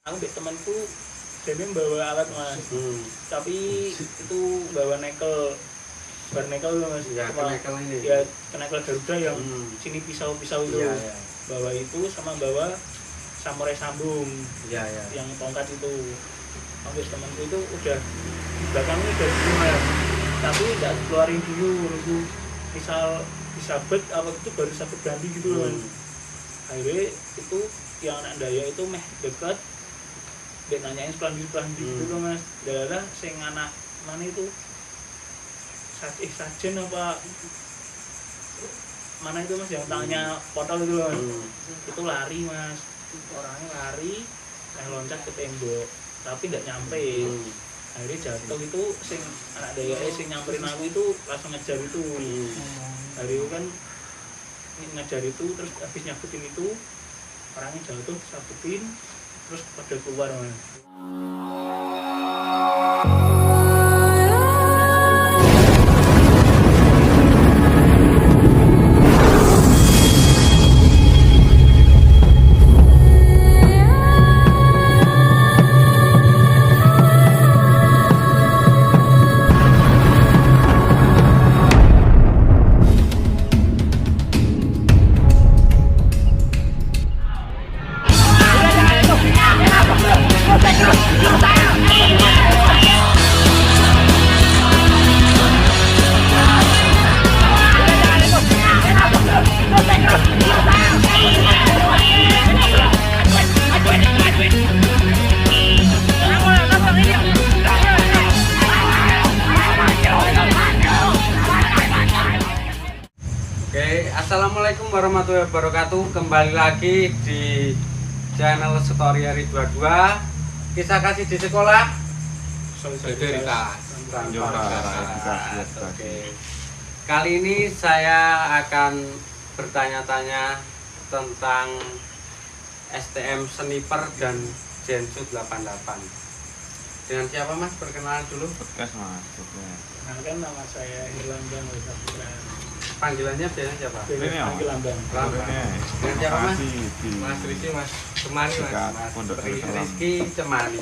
Aku mbek temanku dene bawa alat mas, tapi itu bawa nekel, bar nekel loh mas, ya nekel ini ya nekel Garuda yang sini pisau-pisau itu, ya. bawa itu sama bawa samurai sambung, ya. yang tongkat itu. Habis temanku itu udah belakangnya udah dulu mas, tapi nggak keluarin dulu, nunggu misal disabet apa itu baru sabet ganti gitu loh mas. Akhirnya itu yang anak daya itu meh dekat, dia nanyain sepelan gitu loh mas. Dalah sing anak mana itu sajen apa mana itu mas yang tangannya potol itu loh mas. Itu lari mas, orangnya lari loncat ke tembok tapi tidak nyampe. Akhirnya jatuh itu sing anak daya sing nyamperin aku itu langsung ngejar itu. Hari itu kan ngejar itu terus habis nyabutin itu orangnya jatuh sabutin terus pada keluar mas. Assalamualaikum warahmatullahi wabarakatuh. Kembali lagi di channel Story Hari 22. Kisah kasih di sekolah Solidaritas. Oke. Kali ini saya akan bertanya-tanya tentang STM Sniper dan Gensu 88. Dengan siapa mas? Perkenalan dulu. Podcast mas. Kenalkan nama saya Irlanda Putra. Panggilannya biasanya siapa? Panggil Lambang. Dengan siapa mas? Mas Rizky mas. Cemani mas. Rizky Cemani.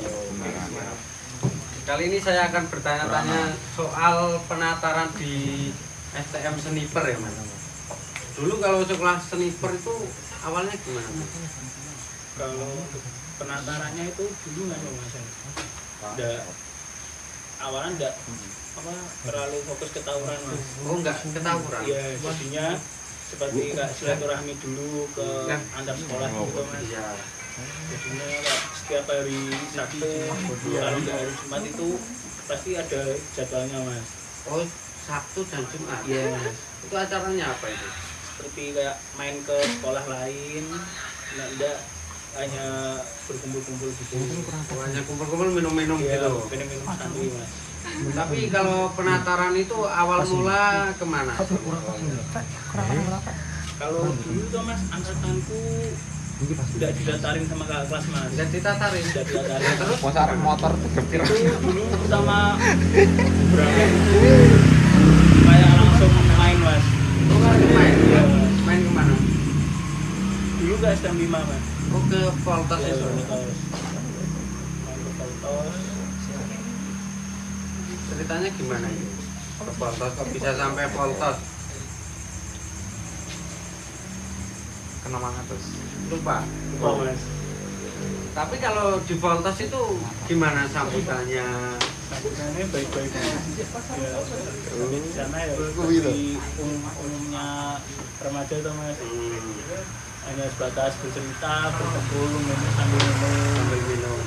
Kali ini saya akan bertanya-tanya soal penataran di STM Sniper ya mas. Dulu kalau sekolah Sniper itu awalnya gimana? Kalau penatarannya itu dulu nggak mas, awalnya enggak terlalu fokus ke tawuran mas. Oh enggak ke tawuran? Iya, jadinya seperti kayak silaturahmi dulu ke antar sekolah gitu mas. Iya. Jadinya setiap hari Sabtu, kalau di hari Jumat itu pasti ada jadwalnya mas. Oh Sabtu dan Jumat? Iya mas. Itu acaranya apa itu? Seperti kayak main ke sekolah lain, enggak hanya berkumpul-kumpul gitu. Hanya kumpul-kumpul minum-minum gitu. Minum-minum santuy mas. Tapi kalau penataran itu awal mula kemana? Kalau dulu tuh mas, angkatanku tidak didatarin sama kakak kelas mas. Tidak ditatarin? Tidak didatarin. Terus? Motor Itu dulu pertama berangkat itu kayak langsung main mas. Oh langsung main? Iya. Main kemana? Dulu ke STM 5 mas. Oh ke Voltas itu? Main ke Voltas. Ceritanya gimana ini? Ke Voltas kok bisa sampai Voltas? kena mangat terus. Lupa? Oh mas. Tapi kalau di Voltas itu gimana sambutannya? Sambutannya baik-baik mas. Ya, di sana ya seperti umumnya remaja tuh mas. Hanya sebatas bercerita, berkumpul, sambil minum.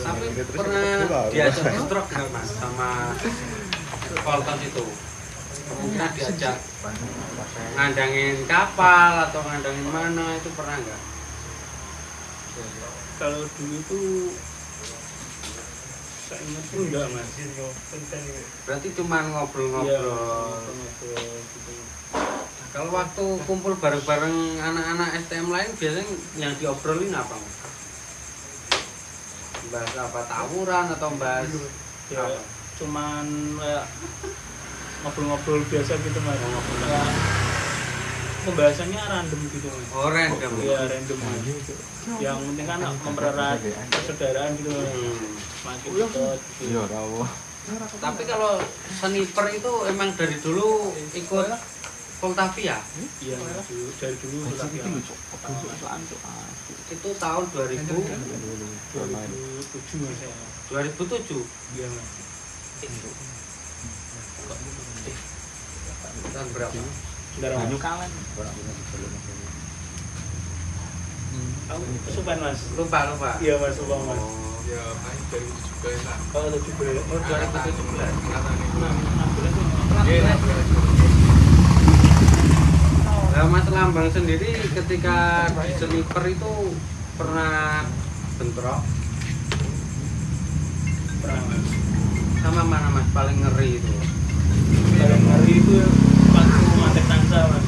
Tapi pernah diajak stroke nggak mas sama Voltas itu? Kemungkinan diajak ngandangin kapal atau ngandangin mana itu pernah nggak? Kalau dulu itu saya ingat tuh enggak mas. Berarti cuma Iya, ngobrol-ngobrol. ngobrol gitu. Kalau waktu kumpul bareng-bareng anak-anak STM lain biasanya yang diobrolin apa mas? Bahas apa, tawuran atau bahas Ya, apa? cuman kayak ngobrol-ngobrol biasa gitu mas. Ya, pembahasannya random gitu Mas. Oh, random. Iya random Mas. Yang penting kan mempererat persaudaraan gitu Mas. Makin dekat gitu. Iya, tahu. Tapi kalau sniper itu emang dari dulu ikut Voltavia. Iya Mas. Dari dulu tapi Itu tahun 2000 2007 Mas ya. 2007. Iya Mas. Tahun berapa? Sebentar Mas. Kalan. Aku kesupen Mas. Lupa. Iya Mas, lupa Mas. Oh, Ya, paling dari 17 lah. Oh 17. oh 2017. Iya, Nah, Mas Lambang sendiri ketika di sniper itu pernah bentrok Pernah Mas. sama mana Mas paling ngeri itu? Barang hari itu waktu mantek tansa Mas.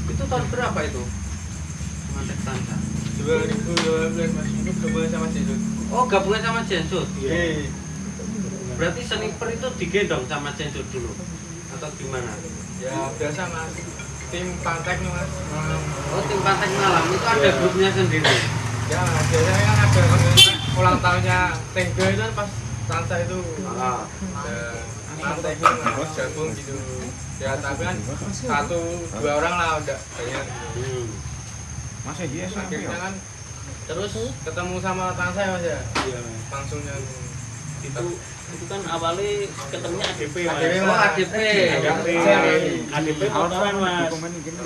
Itu tahun berapa itu? Mantek Tansa. 2012 Mas, itu gabungan sama Jesut. Oh, gabungan sama Jensut. Iya. Berarti sniper itu digendong sama Jensut dulu atau gimana? Ya, biasa Mas. Tim pantek nih Mas. Oh, tim pantek malam itu ada Iya. grupnya sendiri. Ya, biasanya kan ada ulang tahunnya Tenggo itu kan pas Tansa itu. Ah. Pantek Mas, gabung gitu. Ya, tapi kan 1-2 orang lah udah banyak. Masa iya SMP Akhirnya ya? kan terus ketemu sama Tansa ya Mas ya. Iya Mas. Langsung yang Itu kan awalnya ketemunya ADP Mas. ADP, Oh, ADP. ADP motoran Mas.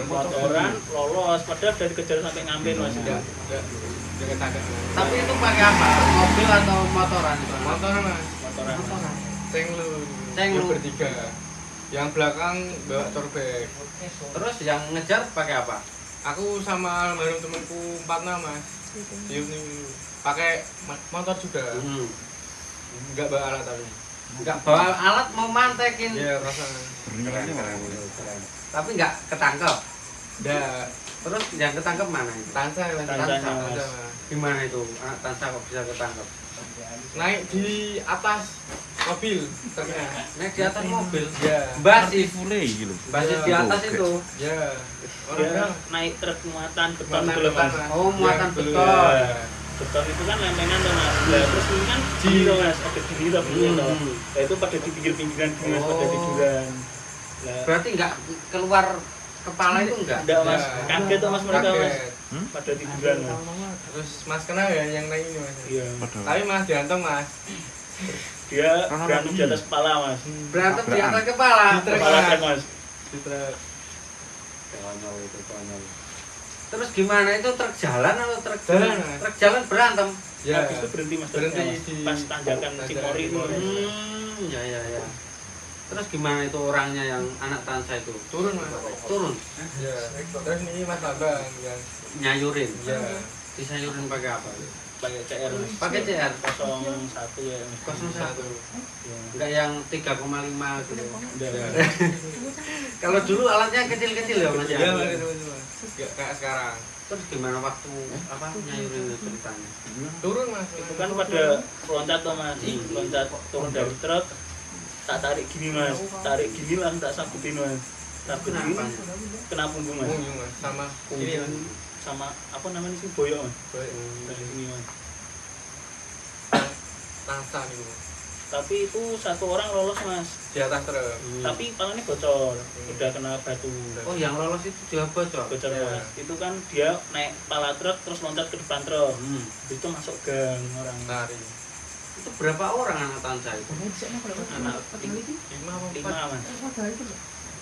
Motoran lolos padahal dari kejar sampai ngambil Mas. udah deket agak. Tapi itu pakai apa? Mobil atau motoran itu? Motor Mas, Motoran. Cenglu. Cenglu. Bertiga. Yang belakang bawa torbek. Terus yang ngejar pakai apa? Aku sama almarhum temanku 4 Mas. Diuk nih pakai motor juga. Enggak bawa alat tapi. Enggak bawa alat mau mantekin. Iya, rasa. Tapi enggak ketangkep. Udah Terus yang ketangkep mana itu? Tansa Mas. Tansanya, Mas. Tansa, Mas. Gimana itu anak Tansa kok bisa ketangkep? Naik di atas mobil truknya. Naik di atas mobil. Ya. Basis. Gitu. Basis di atas itu. Ya. Dia naik truk muatan beton Muatan gitu loh Mas. beton, Mas. Oh, muatan Ya, beton. Iya. Beton itu kan lempengan tuh Mas. Lah terus ini kan gini tuh Mas, ada gini tuh begini tuh. Nah itu pada di pinggir-pinggiran gini Mas, pada Oh. tiduran. Lah Berarti enggak keluar kepala itu enggak? enggak Mas, Ya. kaget tuh Mas mereka Mas. Kaget. Pada tiduran Mas. Terus Mas kenal ya yang naik ini Mas. Iya. Tapi Mas diantung Mas. Dia berantem di atas kepala Mas. Berantem di atas kepala. Di truk, Kepala Mas. truk Mas. Di truk. Konyol itu konyol. Terus gimana itu truk jalan atau truk Jalan, Mas. Truk jalan berantem. Ya. Habis itu berhenti Mas Berhenti truknya, Mas. di Pas tanjakan Cimori itu. Mas. Ya. Terus gimana itu orangnya yang anak Tansa itu? Turun Mas. Turun, Ya. Terus ini Mas Abang yang nyayurin. ya. Disayurin pakai apa? Pakai CR Mas. Pakai CR 01 ya Mas. 01. Iya. Enggak yang 3,5 gitu. Udah. Ya. Kalau dulu alatnya kecil-kecil ya Mas ya. Ya Mas itu Mas. Enggak kayak sekarang. Terus gimana waktu apa nyayurin itu ceritanya? Turun Mas. Itu kan pada loncat tuh Mas. Loncat turun dari truk. Tak tarik gini Mas. Tarik gini langsung tak sabutin Mas. Sabut gini Kenapa? kena punggung Mas. Punggung Mas sama ini Mas. Punggung sama apa namanya sih boyok Mas. Baik. Dari sini Mas. Tansa nih Mas. Tapi itu satu orang lolos Mas. Di atas truk. Tapi palanya bocor. Udah kena batu. Oh, yang lolos itu juga bocor. Bocor Ya. Mas. Itu kan dia naik pala truk terus loncat ke depan truk. Itu masuk gang orang. Lari. Itu berapa orang anak Tansa itu? Anak 5 apa 5 Mas.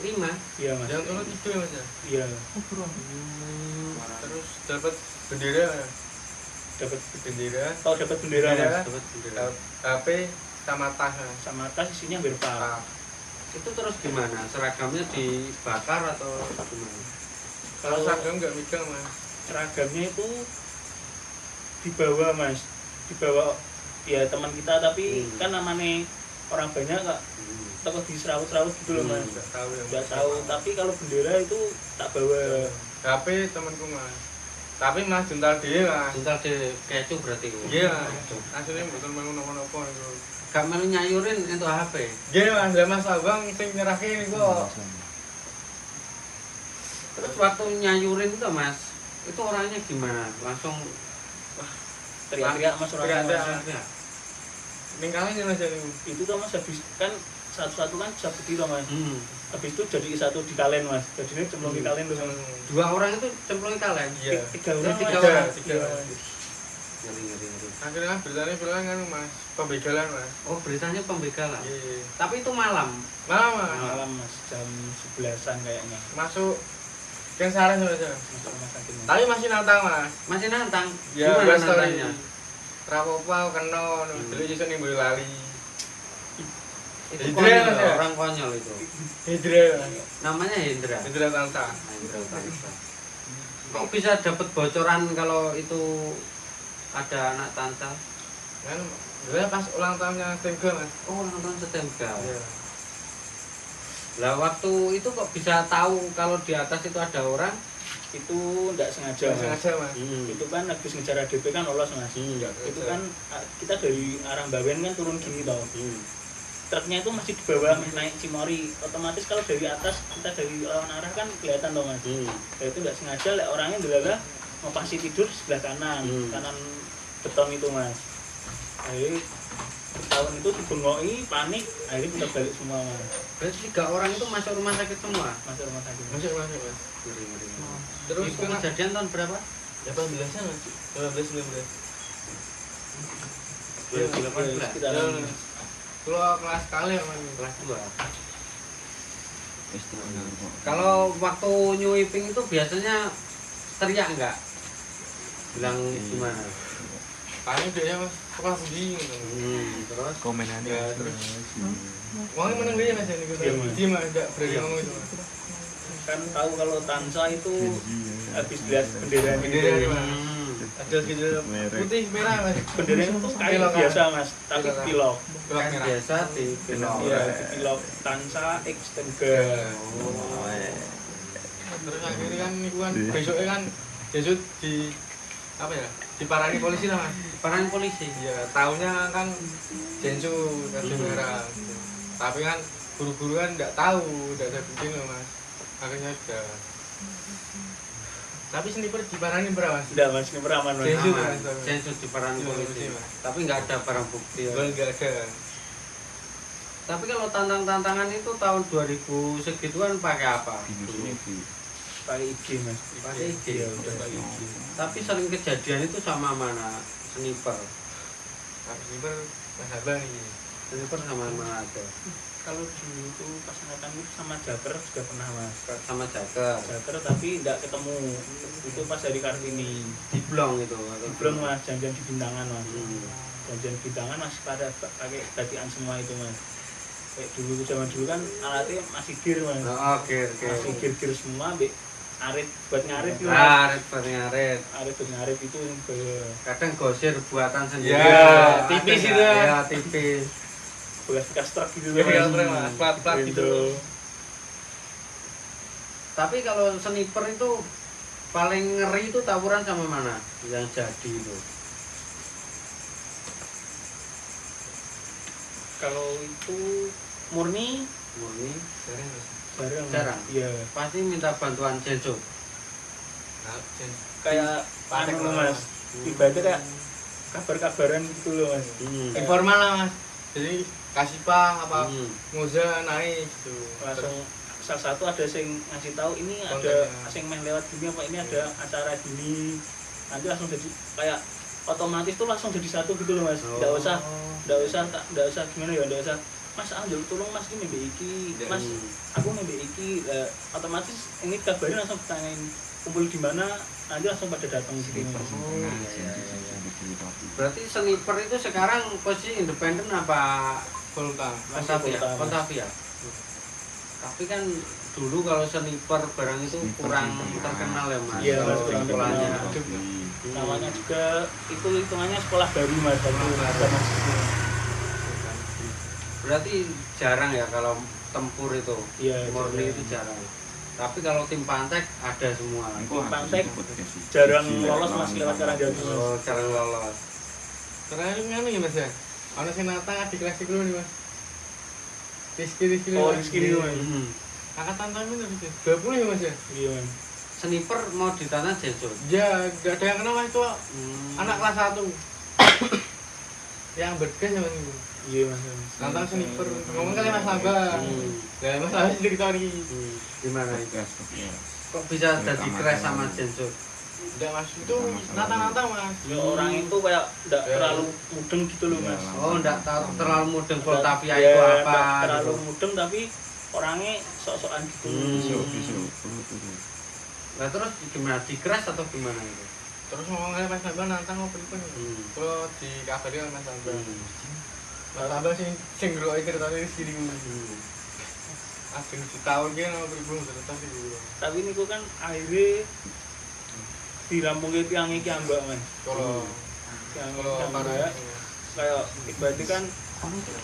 5. Iya Mas. Yang turun itu ya Mas ya. Iya. Terus dapat bendera. Dapat Bendera. tahu dapat bendera Mas. Dapat bendera. HP sama tas Mas. Sama tas isinya hampir pak. Tas. Itu terus gimana? Seragamnya dibakar atau gimana? Kalau seragam nggak megang Mas. Seragamnya itu dibawa Mas. Dibawa ya teman kita tapi kan namanya orang banyak kak takut diserawut-serawut gitu loh Mas. Nggak tahu ya. Nggak tahu tapi kalau bendera itu tak bawa. HP temanku Mas. Tapi Mas jental dia Mas. Bentar di kecu berarti. Iya Mas. Aslinya betul mau nopo-nopo itu. Gak melu nyayurin itu HP. Iya Mas, lah Mas Abang sing nyerahke niku. Terus waktu nyayurin itu Mas, itu orangnya gimana? Langsung teriak-teriak Mas orangnya. Teriak-teriak. Ningkalnya Mas ini. Itu tuh Mas habis kan satu-satu kan bisa berdiri Mas. Habis itu jadi satu di kalen Mas. Jadinya cemplung di kalen tuh Mas. 2 orang itu cemplung kalian. Iya. 3 orang. Tiga Mas. orang. Iya. Ngeri. Akhirnya beritanya bilang kan Mas, pembegalan Mas. Oh, beritanya pembegalan. Iya. Tapi itu malam. Malam Mas. Malam Mas jam 11-an kayaknya. Masuk Gang Saran Mas. Masuk rumah sakit. Mas. Tapi masih nantang Mas. Masih nantang. Ya, Gimana story. nantangnya? Rapopo kena, dulu iso ning boyo lali. Itu Hendra, konyol, Mas, ya? orang konyol itu. Hendra. Namanya Hendra. Hendra Tanta. Hendra Tansa. Kok bisa dapat bocoran kalau itu ada anak Tansa? Kan dulu pas ulang tahunnya Tenggo Mas. Oh, ulang tahun Setemga. Iya. Lah waktu itu kok bisa tahu kalau di atas itu ada orang? Itu enggak sengaja Mas. Sengaja Mas. Itu kan habis ngejar ADP kan lolos Mas. Itu kan kita dari arah Bawen kan turun gini tau. Truknya itu masih di bawah naik Cimory. Otomatis kalau dari atas kita dari lawan arah kan kelihatan dong Mas. Nah, itu enggak sengaja orangnya delalah mau pasti tidur sebelah kanan, kanan beton itu Mas. Akhirnya tahun itu dibengoi, panik, akhirnya kita balik semua Mas. Berarti 3 orang itu masuk rumah sakit semua? Masuk rumah sakit. Masuk Mas. Ngeri. Terus Itu kena kejadian tahun berapa? 18-an Mas. 18 19. 2018. Sekitaran Kalau kelas kali ya Mas. Kelas 2. Kalau waktu nyuiping itu biasanya teriak enggak? Bilang gimana? Paling dia Mas, sekolah budi gitu. Terus komenannya Ya, terus. Wongnya meneng dia Mas ini gitu. Dia Mas enggak berani ngomong itu Mas. kan tahu kalau Tansa itu habis lihat bendera Bendera gitu. Mas. Ada gitu putih merah Mas. Bendera itu kain biasa Mas, tapi pilok. Pilok kan merah. biasa di pilok. Iya, di pilok Tansa X Tengga. Terus akhirnya kan niku kan besoknya kan Jesut di apa ya? Diparani polisi lah Mas. Peran polisi. Iya, tahunnya kan Jensu kartu merah. Gitu. Tapi kan guru-guru kan enggak tahu, enggak ada bukti loh Mas. Akhirnya sudah. Tapi sniper diparani berapa Mas? Udah Mas, ini beraman Mas. Jensu. Aman. Jensus di peran Di polisi. polisi, Mas. Tapi nggak ada barang bukti. Ya. Enggak ada. Tapi kalau tantangan itu tahun 2000 segituan pakai apa? Pakai IG Mas. Pakai IG. Iya, udah pakai IG. Tapi sering kejadian itu sama mana? Sniper. Tapi sniper Mas Abang ini. Sniper sama mana ada? Kalau dulu itu pas angkatan itu sama Jaker sudah pernah Mas. Sama Jaker. Jaker tapi enggak ketemu. Itu pas dari Kartini. Di Blong itu. Belum Mas, janjian di Bintangan Mas. Hmm. Janjian Bintangan masih pada pakai batian semua itu Mas. Kayak dulu zaman dulu kan alatnya masih gear Mas. Oh, oke. Masih gear semua, Mbak. Arit buat ngarit gitu. Ngarit buat ngarit. Arit buat ngarit itu yang ke Kadang gosir buatan sendiri. Ya, Ada tipis nggak? itu. Ya, tipis. bekas truk gitu. Iya, Mas. Plat-plat gitu. Tapi kalau sniper itu paling ngeri itu tawuran sama mana? Yang jadi itu. Kalau itu murni Murni jarang. Iya. pasti minta bantuan Jensu. Kayak Patek anu loh, Mas. Ibaratnya kayak kabar-kabaran gitu loh Mas. Informal lah Mas. Jadi kasih apa Hmm. ngoza naik gitu. Langsung salah satu ada yang ngasih tahu ini ada Kontennya. yang main lewat gini apa ini ada acara gini. Nanti langsung jadi kayak otomatis tuh langsung jadi satu gitu loh Mas. Enggak usah gimana ya, enggak usah Mas ambil tolong Mas ini iki, Mas aku nih iki, otomatis ini kabarnya langsung ditanyain kumpul di mana, nanti langsung pada datang gitu. Berarti sniper itu sekarang posisi independen apa Volta. Kontavia? Tapi kan dulu kalau sniper barang itu kurang terkenal ya Mas. Iya, Kalau kurang sekolahnya. terkenal. Namanya juga itu hitungannya sekolah baru Mas, baru. Berarti jarang ya kalau tempur itu. Iya, Murni itu jarang. Tapi kalau tim pantek ada semua. Pantek jarang lolos Mas lewat Karangjanji. Oh, jarang lolos. Terakhir ngene ya Mas ya. Ana sing natang di kelas 3 nih Mas. Rizky Oh, Rizky Mas. itu Mas. angkatan tahun itu 20 ya Mas ya? Iya Mas. Sniper mau ditanya Jenjut. Ya, enggak ada yang kenal Mas itu. Anak kelas 1. Yang bergas ya Mas itu. Iya Mas. Nantang sniper. Ngomong kali Mas Abah. Ya Mas Abah cerita nih. Gimana itu? Ya. Kok bisa jadi crash sama Jenjut? Enggak Mas, itu nantang-nantang Mas. Ya orang itu kayak enggak terlalu mudeng gitu loh Mas. Oh, enggak terlalu mudeng Voltavia Ya, itu apa? nggak terlalu gitu. mudeng tapi orangnya sok-sokan gitu. Bisu. Turu. Nah terus gimana? Di crash atau gimana itu? Terus ngomong kali Mas Abah nantang apa itu? Kalau di kabari Mas Abah. Mas Abah sing ngeroki ceritane sini. Asing setahun ki ono pripun cerita sih dulu. Tapi niku kan akhirnya dirampungke tiyang iki ambak Mas. Kalau Yang ambak kayak berarti kan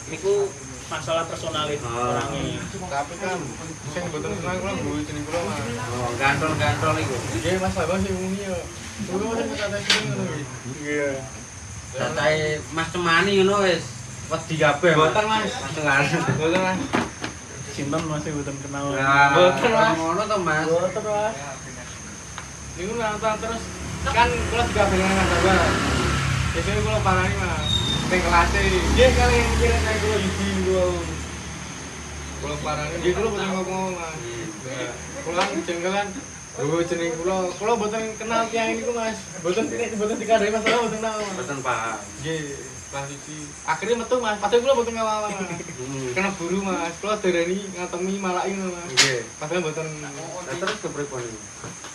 niku masalah personalis orangnya. tapi kan sing mboten seneng kula mbuh jeneng kula Mas. Oh, gantol-gantol itu. Nggih Mas Abah sing muni ya. Kulo sing kata sing ngono iki. Iya. Datae Mas Cemani ngono wis wedi kabeh. Mboten Mas. Langsung kan. Mboten Mas. Sinten masih mboten kenal. Nah, Mboten, Mas. ngono to Mas. Mboten Mas. Niku nantang terus kan kula juga bener Mas Abah. Biasanya kula parani Mas. Ning kelas e. Nggih kali yang kira nek kula iki kula. Kula parani nggih kula boten ngomong Mas. Nah, kula jengkelan jeneng kula boten kenal tiyang niku Mas. Boten dikandani masalah boten kenal Mas. Boten paham. Nggih, kelas 1. Akhirnya metu Mas, padahal kula boten ngawal Mas. Kena buru Mas, kula darani ngatemi malaki Mas. Nggih. Padahal boten. Nah, terus kepripun itu?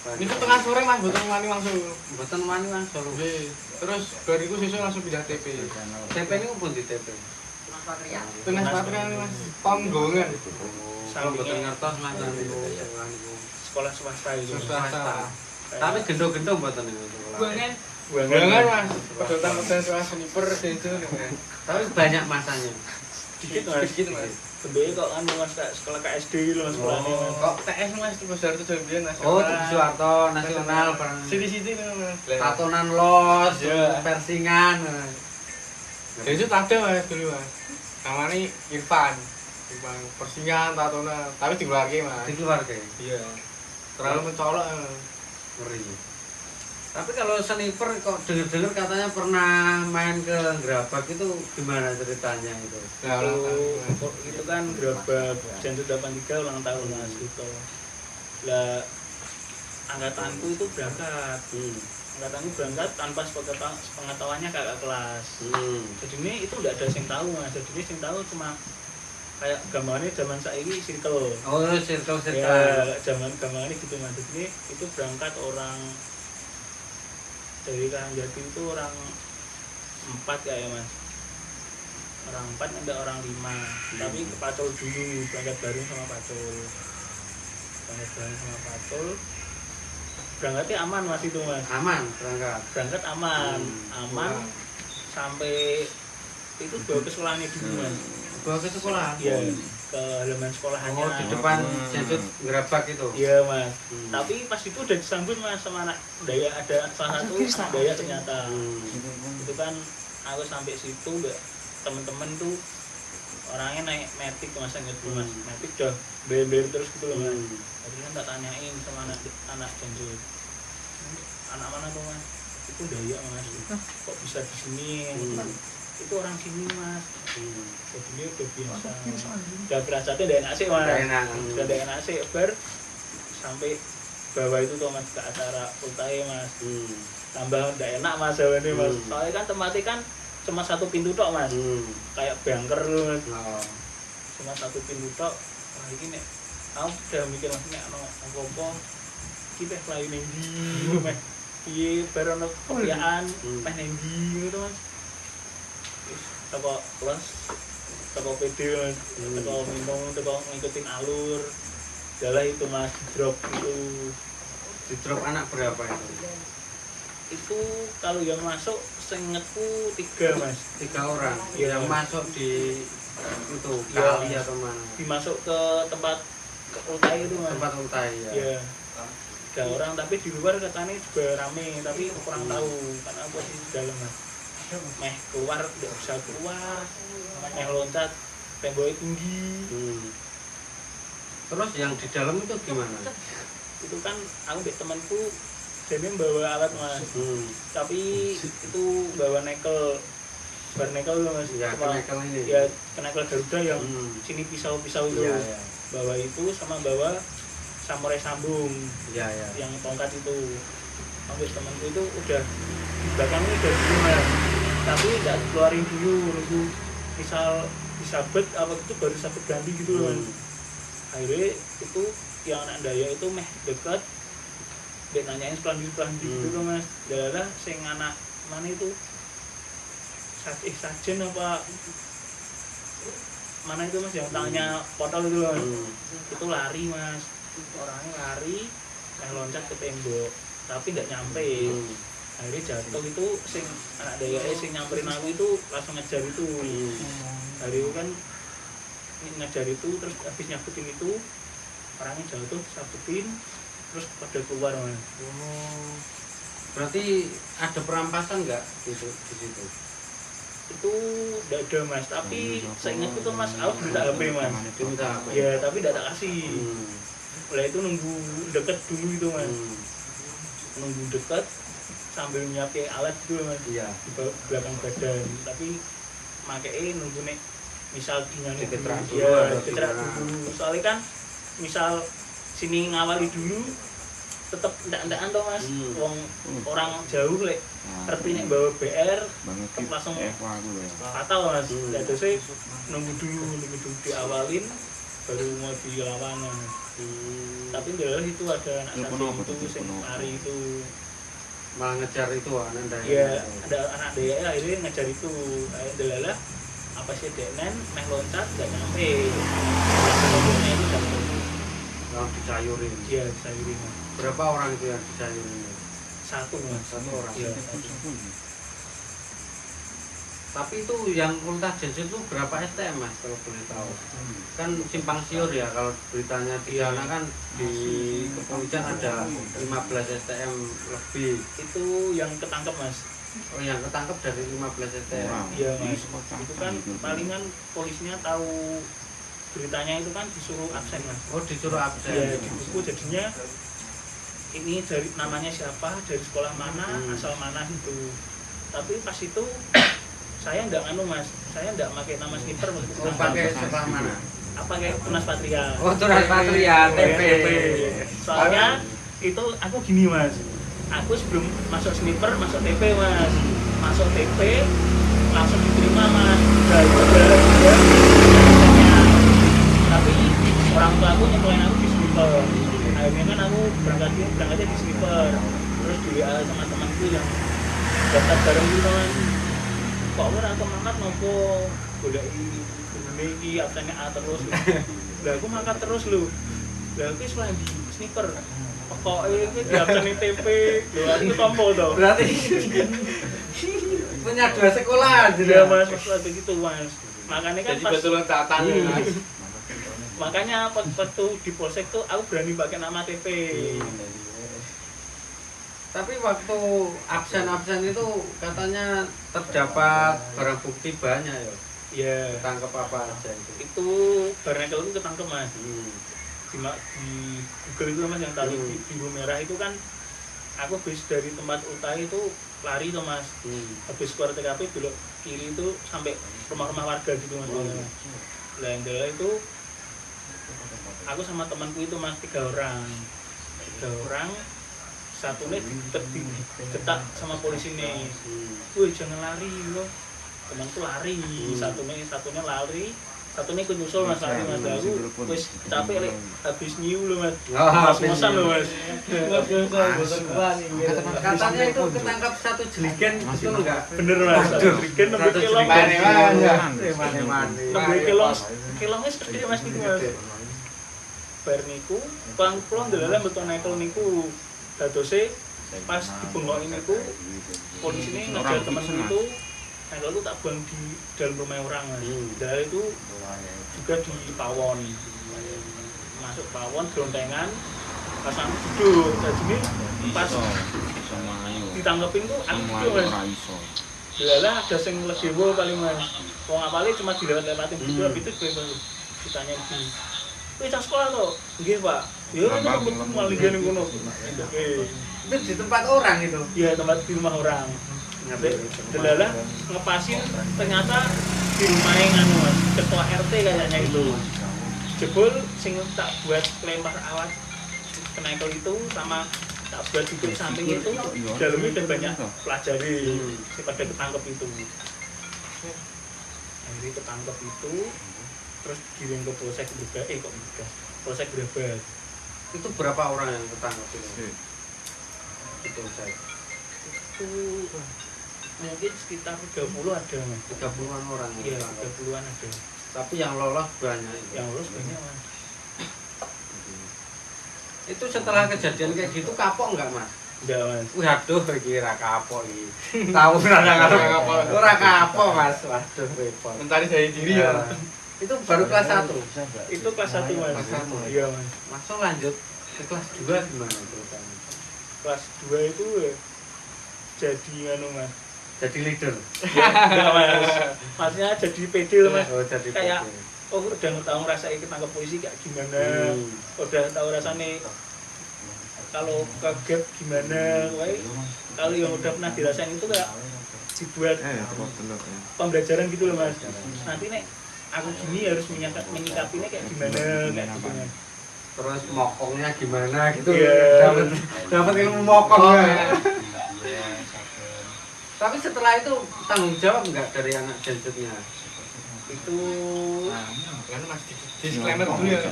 Niku tengah sore Mas, boten wani langsung. Boten wani langsung. Nggih. Terus bariku sesuk langsung pindah TP. TP niku pun di TP. Tengah Patria Mas, Panggongan. Kalau boten ngertos Mas niku sekolah niku. Sekolah swasta itu. Swasta. Tapi gendong-gendong boten niku. Buangan Mas, pedotan-pedotan soal sniper itu. Tapi banyak masanya. Dikit Mas. Dikit Mas. Gede kok kan Mas sekolah KSD lho Mas sekolahnya Mas. Kok TS Mas, Tugas Darto Jambian Mas. Oh, Suwarto nasional bareng. Sini-sini Mas. Tatonan los, Ya. persingan. Jadi itu ada Mas dulu Mas. Namanya Irfan. Irfan persingan tatonan, tapi dikeluarke Mas. Di keluarga. Iya. Terlalu mencolok. Ngeri. Tapi kalau sniper kok dengar-dengar katanya pernah main ke Gerabak itu gimana ceritanya itu? Nah, ulang tahun. Itu kan gerabak Jantung 83 ulang tahun Mas gitu. Lah angkatanku itu berangkat. Angkatanku berangkat tanpa pengetahuannya kakak kelas. Jadi ini itu enggak ada yang tahu Mas. Jadi ini yang tahu cuma kayak gambarnya zaman saiki circle. Oh, circle. Ya, zaman gambarnya gitu Mas. Jadi itu berangkat orang dari Karangjati itu orang 4 ya Mas. Orang 4 ada orang 5. Tapi ke Pacul dulu, berangkat bareng sama Pacul. Berangkatnya aman Mas itu Mas. Aman berangkat. Berangkat aman. Aman sampai itu bawa ke sekolahnya dulu Mas. Bawa ke sekolah? Iya, ke halaman sekolahannya. Oh, di depan Jenjut Gerabak itu? Iya Mas. Tapi pas itu udah disambut Mas sama anak Daya, ada salah satu anak Daya ternyata. Itu kan aku sampai situ enggak temen-temen tuh orangnya naik metik Mas, inget Mas. Metik udah beler terus gitu loh Mas. Akhirnya tak tanyain sama anak Jenjut. Anak mana tuh Mas? Itu Daya Mas. Kok bisa di sini? Itu orang sini Mas. Jadi dia udah biasa. Udah berasanya udah enak sih Mas. Udah enak sih ber sampai bawah itu tuh Mas ke acara ultahe Mas. Tambah udah enak Mas ini Mas. Soalnya kan tempatnya kan cuma satu pintu tok Mas. Kayak bunker loh Mas. Cuma satu pintu tok. Wah ini nek aku udah mikir Mas nek apa-apa kita mlayu ning ndi Mas. Piye bar ono kepiaan meh ning ndi gitu Mas. Toko kelas, toko PD Mas, toko minum, toko ngikutin alur. Jalan itu Mas, drop itu. Di drop anak berapa itu? Itu kalau yang masuk seingetku 3 Mas. 3 orang Ya. yang masuk di itu Ya, kali Mas. atau mana? Dimasuk ke tempat ke ultai itu Mas. Tempat ultai ya. Iya. 3 orang tapi di luar katanya juga rame tapi kurang tahu karena aku di dalam Mas. Meh keluar nggak bisa keluar, meh loncat temboknya tinggi. Terus yang di dalam itu gimana? Itu kan aku mbek temanku dia bawa alat mas, tapi itu bawa nekel, bar nekel loh mas, Ya, kenekel ini. ya kenekel Garuda yang sini pisau-pisau itu, Iya, iya. bawa itu sama bawa samurai sambung, Iya, iya. yang tongkat itu. Sampai temanku itu udah di belakangnya udah dulu mas, tapi nggak keluarin dulu, nunggu misal disabet apa itu baru sabet ganti gitu loh mas. Akhirnya itu yang anak daya itu meh dekat, dia nanyain sepelan-sepelan gitu loh mas. Dalah sing anak mana itu sajen apa mana itu mas yang tangannya potol itu mas. Itu lari mas, orangnya lari loncat ke tembok tapi nggak nyampe. Akhirnya jatuh itu sing anak daya sing nyamperin aku itu langsung ngejar itu. Hari itu kan ngejar itu terus habis nyabutin itu orangnya jatuh sabutin terus pada keluar mas. Berarti ada perampasan nggak gitu di situ? Itu tidak ada mas, tapi saya ingat itu mas aku minta HP mas. Diminta apa? Ya tapi tidak tak kasih. Oleh itu nunggu deket dulu itu mas, nunggu deket sambil nyiapin alat gitu mas. Iya. Di belakang badan, tapi makanya nunggu nek misal dengan Diketerak dulu, ya ada diketerak gimana. dulu. Soalnya kan misal sini ngawali dulu tetep ndak-ndakan toh mas. Wong orang jauh lek ngerti nek bawa BR tetep langsung fatal mas. Jadi saya nunggu dulu diawalin baru mau dilawan. Tapi dalam itu ada anak satu itu sing lari itu. Malah ngejar itu anak daya. Iya, ada anak daya akhirnya ngejar itu. Akhirnya apa sih denen meh loncat gak nyampe. Lomboknya itu jatuh. Yang dicayurin. Iya, sayurin. Berapa orang itu yang dicayurin? Satu mas. Satu orang. Iya. Tapi itu yang ultah jajan itu berapa STM mas kalau boleh tahu? Kan simpang siur ya kalau beritanya di sana kan di kepolisian ada 15 STM lebih. Itu yang ketangkep mas. Oh yang ketangkep dari 15 STM. Iya mas. Itu kan palingan polisinya tahu beritanya itu kan disuruh absen mas. Oh disuruh absen. Iya di buku jadinya ini dari namanya siapa, dari sekolah mana, asal mana gitu. Tapi pas itu saya enggak anu mas, saya enggak pakai nama sniper mas. Oh pakai sekolah mana? Apa kayak Tunas Patria. Oh Tunas Patria, TP. Soalnya itu aku gini mas, aku sebelum masuk sniper masuk TP mas, masuk TP langsung diterima mas. Udah itu adalah dia tapi orang tua aku nyekolahin aku di sniper. Akhirnya kan aku berangkatnya di sniper, terus di WA sama temanku yang daftar bareng gitu mas. Kok ora semangat nopo goleki gune iki absennya A terus. Lah aku mangkat terus lho. Lah iki sekolah di sniper. Pokoke iki di absen TP. Lho aku tompo to. Berarti punya dua sekolah Iya mas, waktu gitu mas. Makanya kan Jadi pas betul catatan mas. makanya waktu di polsek tuh aku berani pakai nama TP. Tapi waktu absen itu katanya terdapat barang bukti banyak ya. Iya. Tangkap apa aja itu? Itu barangkali itu ketangkep mas. Di Google itu mas yang taruh di biru merah itu kan aku habis dari tempat utai itu lari tuh mas. Habis keluar TKP belok kiri itu sampai rumah-rumah warga gitu mas. Lah itu aku sama temanku itu mas 3 orang. Satunya diketak sama polisi nih. Woi jangan lari loh. Temanku lari, satunya lari, satunya ikut nyusul mas lari mas. Aku wis capek lek habis nyiu loh mas. Mas-masan loh mas. Katanya itu ketangkap satu jeligen itu enggak? Bener mas. Jeligen Satu kilong. jeligen. Kilongnya seperti mas gitu mas. Bar niku, pulang dalalan betul nekel niku. Dadose pas dibengok ini tuh polisi ini ngejar teman itu, nekel itu tak buang di dalam rumah orang mas. Dari itu juga di pawon, masuk pawon gelontengan, pasang duduk. Jadi pas ditangkepin tuh aku duduk mas. Dalalah ada sing legewo paling mas. Wong apalnya cuma dilewat-lewatin gitu, habis itu gue ditanya di kowe cah sekolah to? Nggih, Pak. Ya rambut malah ngene ngono. Oke. Itu di tempat orang itu. Ya tempat di rumah orang. Delalah ngepasin ternyata di rumahnya nganu Mas, ketua RT kayaknya itu. Jebul sing tak buat lempar alat kenekel itu sama tak buat tutup samping itu dalamnya udah banyak pelajari pada ketangkep itu. Akhirnya ketangkep itu terus dikirim ke Polsek Brebes, Polsek Brebes. Itu berapa orang yang ketangkep itu? Itu saya. Itu mungkin sekitar 30 ada Mas. 30-an orang. Iya, 30-an ada. Tapi yang lolos banyak. Yang lulus banyak Mas. Itu setelah kejadian kayak gitu kapok enggak Mas? Enggak Mas. Waduh, kira kapok iki. Tahu kapok. Ora kapok Mas. Waduh, repot. Mencari jati diri ya. Itu baru kelas 1. Itu kelas 1 Mas. Kelas 1. Iya Mas. Masuk lanjut ke kelas 2 gimana ceritanya? Kelas 2 itu jadi anu Mas. Jadi leader. Ya, enggak Mas. Maksudnya jadi PD loh Mas. Oh, jadi Kayak PD. udah tahu ngerasain ketangkep polisi kayak gimana. Udah tahu rasanya kalau kaget gimana. Kalau yang udah pernah dirasain itu kayak dibuat pembelajaran gitu loh Mas. Nanti nek aku gini harus menyikapinya kayak gimana kayak gitu Mas. Terus mokongnya gimana gitu. Iya. Dapat ilmu mokongnya. Tapi setelah itu tanggung jawab enggak dari anak jenjutnya? Itu Kan Mas disclaimer dulu ya.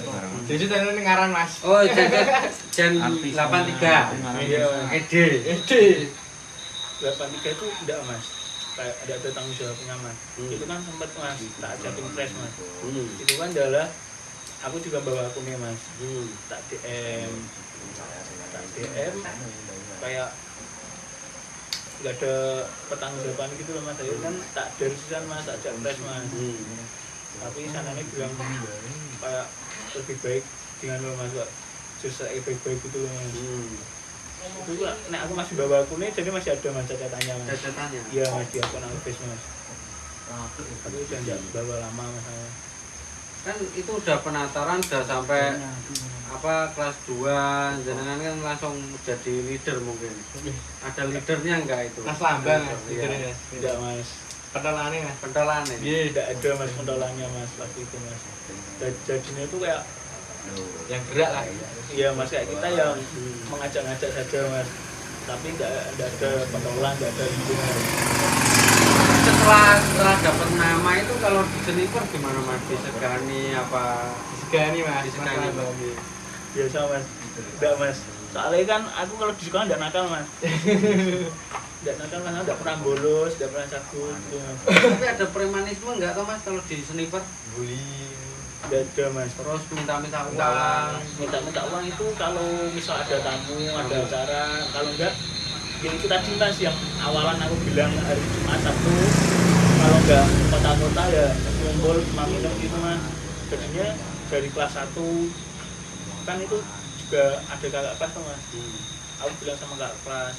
Jadi tadi ngaran Mas. Oh, Jen 83. Iya, ED. 83 itu enggak Mas. Kayak ada tanggung jawabnya Mas. Itu kan sempat Mas tak ajakin press Mas. Itu kan adalah aku juga bawa akunnya Mas. Tak DM kayak nggak ada pertanggungjawaban gitu loh Mas. Akhirnya kan tak dari Mas, tak ajak press Mas. Tapi sananya bilang kayak lebih baik dengan lo Mas, justru baik-baik gitu loh Mas. Itu lah, nek aku masih bawa akunnya jadi masih ada Mas catatannya Mas. Catatannya? Iya Mas, di akun Alves Mas. Tapi udah nggak bawa lama Mas. Kan itu udah penataran, udah sampai kelas 2, jenengan kan langsung jadi leader mungkin. Ada leadernya enggak itu? Mas Lambang Iya. leadernya. Tidak Mas. Pentolane Mas. Pentolane. Iya, tidak ada Mas pentolannya Mas waktu itu Mas. Jadinya itu kayak Yang gerak lah. iya Mas, kayak kita yang mengajak-ngajak saja Mas. Tapi nggak ada pentolan, nggak ada lingkungan. Setelah dapat nama itu kalau di sniper gimana Mas? Disegani apa? Disegani Mas. Disegani. Biasa Mas. Enggak Mas. Soalnya kan aku kalau di sekolah nggak nakal Mas. Nggak nakal Mas, nggak pernah bolos, nggak pernah cabut gitu Mas. Tapi ada premanisme enggak toh Mas kalau di sniper? Bully. Nggak ada Mas. Terus minta-minta Minta uang. uang. Minta uang itu kalau misal ada tamu, ada acara, kalau enggak yang itu tadi Mas yang awalan aku bilang hari Jumat Sabtu kalau enggak kota-kota ya ngumpul cuma minum gitu Mas. Jadinya dari kelas 1 kan itu juga ada kakak kelas tuh Mas. Aku bilang sama kakak kelas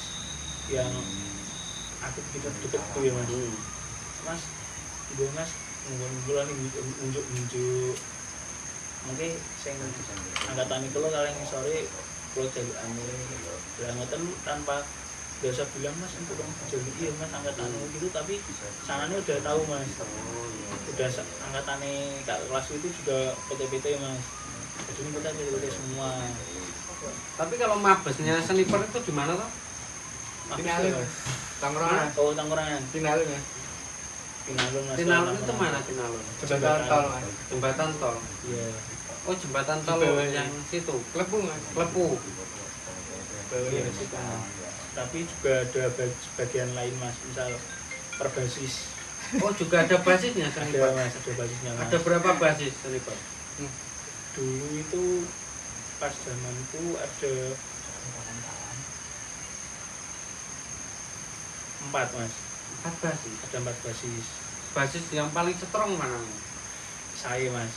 yang aku deket tuh ya Mas. Mas, ibu Mas ngumpul-ngumpulan unjuk-unjuk mungkin sing angkatan itu lo kalian sore kalau jadi anu bilang ngoten tanpa biasa bilang Mas untuk dong jadi iya Mas angkatan gitu, tapi sananya udah tahu Mas. Udah angkatannya kak kelas itu juga PT-PT Mas. Jadi kita PT-PT semua. Tapi kalau mabesnya sniper itu di mana toh? Tinalun Mas. Tanggurangan. Oh, Tanggurangan. Tinalun Mas. Tinalun Mas. Tinalun itu mana Tinalun? Jembatan tol Mas. Jembatan tol. Iya. Oh, jembatan tol Di bawahnya. yang situ. Klepu Mas. Klepu. Iya, situ. Tapi juga ada bagian lain Mas, misal perbasis. Oh, juga ada basisnya Ada sniper. Mas, ada basisnya Mas. Ada berapa basis sniper? Dulu itu pas zamanku ada 4 Mas. 4 basis. Ada 4 basis. Basis yang paling strong mana? Saya Mas.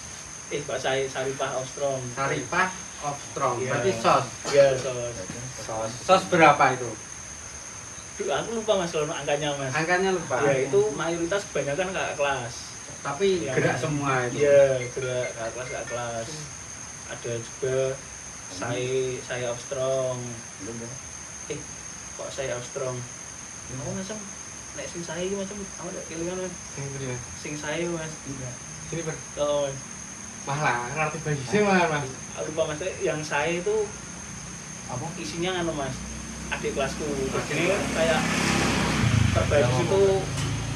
Pak saya Saripah Ostrom. Saripah of strong. Iya. Berarti sos. Iya, sos. Sos berapa itu? Duh, aku lupa Mas kalau angkanya Mas. Angkanya lupa. Ya itu mayoritas kebanyakan kakak kelas. Tapi Yang- gerak semua itu. Iya, gerak kakak kelas. ada juga saya Armstrong. Kok saya Armstrong? Mau macam nek sing saya iki macam apa ndak kelingan Mas? Sing saya Mas. Sini ber. Oh, Malah ngerti basisnya malah Mas. lupa Mas, yang saya itu apa isinya anu Mas, adik kelasku. Ini kayak terbasis itu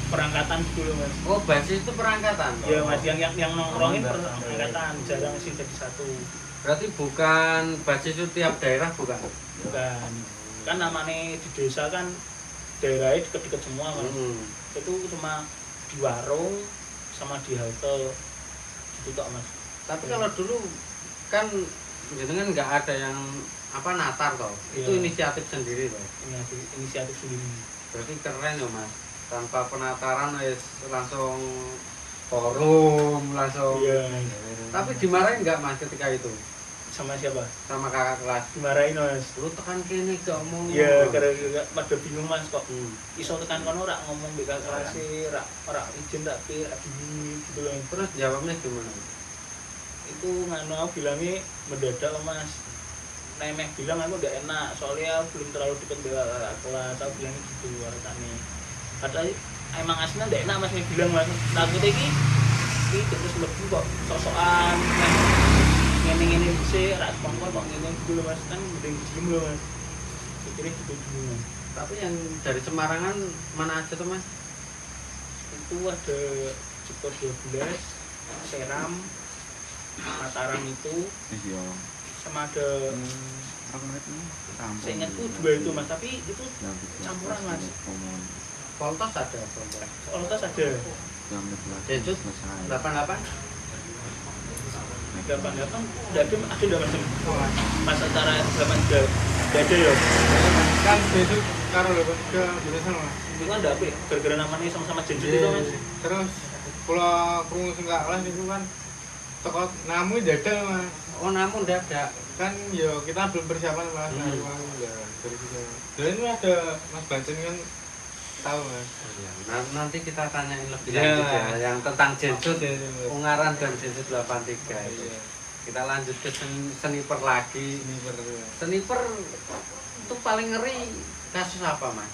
perangkatan dulu Mas. Oh, basis itu perangkatan. Ya Mas, yang nongkrongin perangkatan, jarang sih jadi satu. Berarti bukan basis itu tiap daerah bukan? Bukan. Kan namanya di desa kan daerahnya deket-deket semua Mas. Itu cuma di warung sama di halte gitu tok Mas. Tapi kalau dulu kan jenengan nggak ada yang apa natar toh. Itu Iya. inisiatif sendiri toh. Inisiatif sendiri. Berarti keren ya Mas. Tanpa penataran wis langsung forum, langsung. Iya. Tapi dimarahin nggak Mas ketika itu? Sama siapa? Sama kakak kelas. Dimarahin Mas. Lu tekan kene gak omong. Iya, gara-gara pada bingung Mas kok Hmm. iso tekan kono rak ngomong mbek kakak kelas rak izin tak pi rak gini gitu loh. Terus jawabnya gimana? Itu nganu aku bilangnya mendadak Mas. Nemeh bilang aku gak enak soalnya belum terlalu deket dengan kakak kelas. Aku bilang gitu alasannya. Padahal emang aslinya gak enak Mas bilang Mas. Takutnya iki terus mlebu kok sok-sokan ngene-ngene sih rak sponsor kok ngene gitu loh Mas. Kan mending diem loh Mas. Pikirnya gitu dulu Mas. Tapi yang dari Semarangan mana aja tuh Mas? Itu ada Cipto 12, Seram, Mataram itu Iya. sama ada Aku menit ini kampung. seingatku 2 itu Mas, tapi itu campuran Mas. Poltos ada, Poltos. Kualitas ada Jam 11 Densus selesai. 88. 88 enggak ada Mas pas acara 8 enggak ada ya. Kan besok karo lho ke jurusan Mas. Itu kan enggak apa ya, gara-gara namanya sama-sama jenjut itu Mas. Terus kula krungu sing gak kelas itu kan toko namu dadak Mas. Oh, namun dadak. Kan yo kita belum persiapan Mas. Ya dari situ. Dan ini ada Mas Bancen kan tahu Mas. Nanti kita tanyain lebih Iya. lanjut ya yang tentang Jensut, Iya. Ungaran dan Jensut 83. Iya. Kita lanjut ke sniper lagi. Ini ber Sniper itu paling ngeri kasus apa Mas?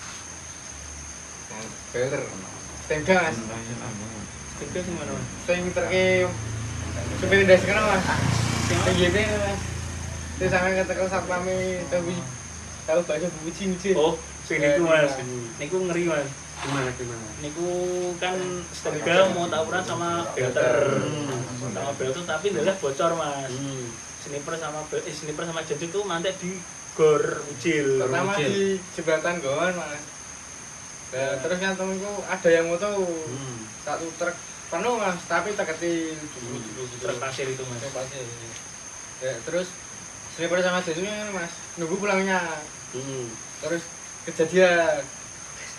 Beler. Tengga Mas. Itu gimana Mas? Sing terke supir ndas kena Mas. Sing GP Mas. Terus sampe ketekel satpame tahu bakso Bu Cincin. Oh, sing niku Mas. Niku ngeri Mas. Gimana? Niku kan setegal mau tawuran sama belter. Sama belter tapi ndak bocor Mas. Sniper sama jenjut itu mantek di gor Ucil. Pertama di jembatan Gowan Mas. Nah, terus kan temenku ada yang moto satu truk penuh Mas, tapi terketil Terus pasir itu Mas. Ya, terus sniper sama jesunya Mas nunggu pulangnya. Terus kejadian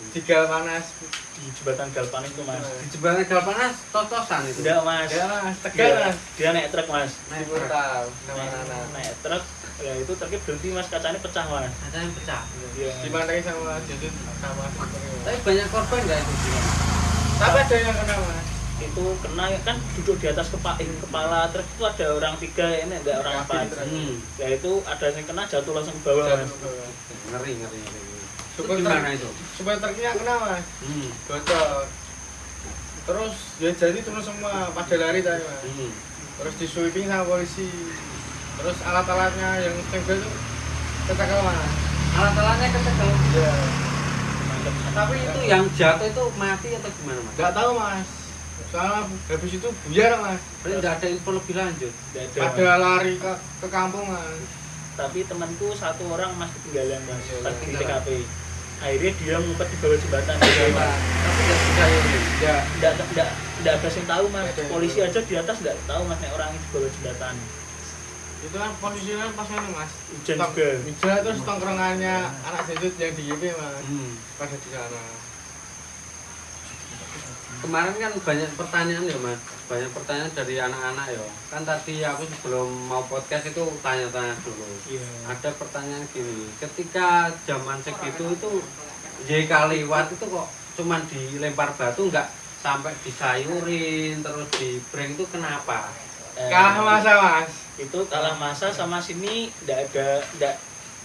digal panas Di jembatan Galpan itu Mas. Di jembatan Galpanas totosan itu. Enggak Mas. ya Mas tegal Mas Dia naik truk Mas. di portal nama-nama Naik truk, ya itu truknya berhenti Mas, kacanya pecah Mas. Ada yang pecah. Iya. dimarahin sama jesus sama snipernya. Tapi banyak korban nggak itu? Tapi ada yang kena Mas. Itu kena kan duduk di atas kepala truk itu ada orang 3 ini enggak orang 4. Ya itu ada yang kena jatuh langsung ke bawah Mas. Ngeri. Itu Supaya gimana itu? supaya truknya kena Mas. Bocor. Terus ya jadi terus semua pada lari tadi Mas. Terus di sweeping sama polisi. Terus alat-alatnya yang stempel itu kecekel Mas. Alat-alatnya kecekel. Iya. Tapi itu yang jatuh itu mati atau gimana Mas? Nggak tahu Mas. Soalnya habis itu buyar Mas. Berarti nggak ada info lebih lanjut. Enggak ada. Mas. Pada lari ke kampung Mas. Tapi temanku satu orang Mas ketinggalan Mas. Iya, Pas di ketinggalan. TKP. Akhirnya dia ngumpet di bawah jembatan. Iya, Mas. Tapi nggak percaya ini. Ya. Enggak ada yang tahu Mas. Nggak ada yang Polisi tahu. aja di atas enggak tahu Mas nek orang di bawah jembatan. Itu kan posisinya pas ini Mas. Hujan juga. Hujan terus tongkrongannya anak sesut yang di GP Mas. Hmm. Pada di sana. Kemarin kan banyak pertanyaan ya Mas, banyak pertanyaan dari anak-anak ya. Kan tadi aku sebelum mau podcast itu tanya-tanya dulu. Iya. Ada pertanyaan gini, ketika zaman segitu itu JK lewat itu kok cuman dilempar batu nggak sampai disayurin terus di prank itu kenapa? Kalah masa mas. Itu kalah masa sama sini enggak